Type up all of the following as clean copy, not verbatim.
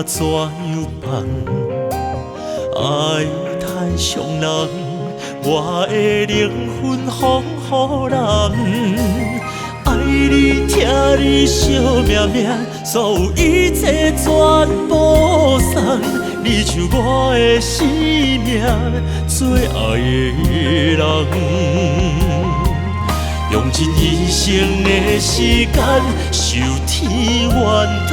怎样放？爱太伤人，我的灵魂放予人。爱你，听你惜命命，所有一切全部送。你像我的生命，最爱的人。用尽一生的时间，受天怨叹。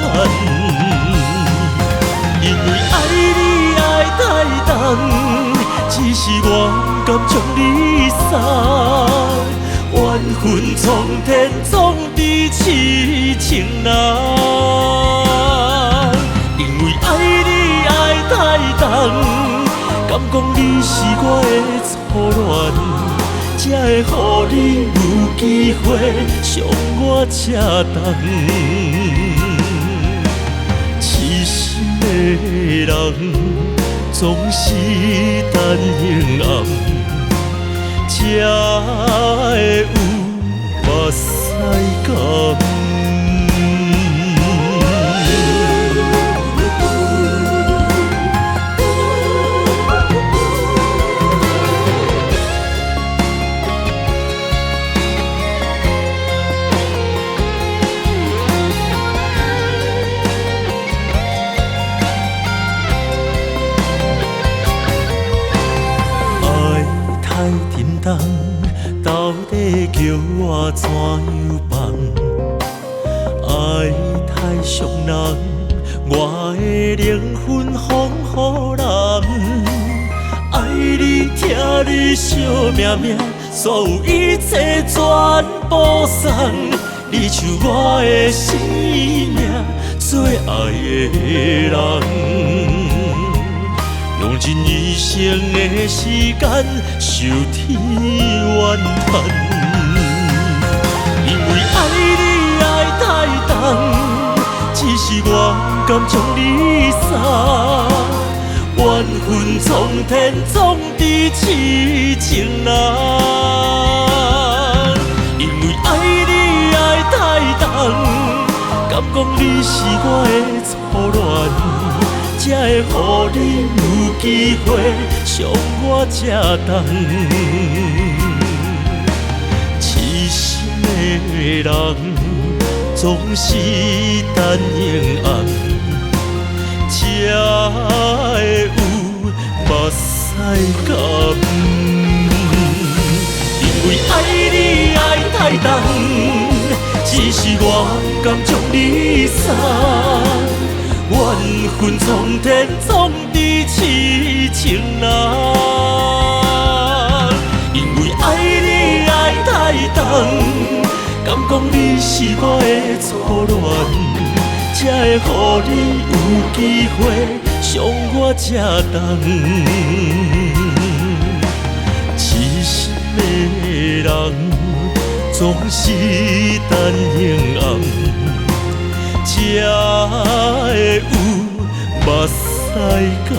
因为爱你爱太重，只是我不甘将你送。缘分苍天，总伫痴情人。因为爱你爱太重，敢讲你是我的初恋？才会予你有机会伤我这重，痴心的人总是等永暗，才会有目屎甘。到底叫我怎样放？爱太伤人，我的灵魂放予人。爱你，听你惜命命，所有一切全部送。你像我的生命，最爱的人。用尽一生的时间，受天怨叹。因为爱你爱太重，只是我不甘将你送。缘分苍天，总伫痴情人。因为爱你爱太重，敢讲你是我的初恋？才会予你有机会伤我这重，痴心的人总是等永暗，才会有目屎甘。因为爱你爱太重，只是我不甘将你送。缘分苍天，总伫痴情人。因为爱你爱太重，敢讲你是我的初恋？才会予你有机会伤我这重。痴心的人总是等永暗。才会有目屎甘。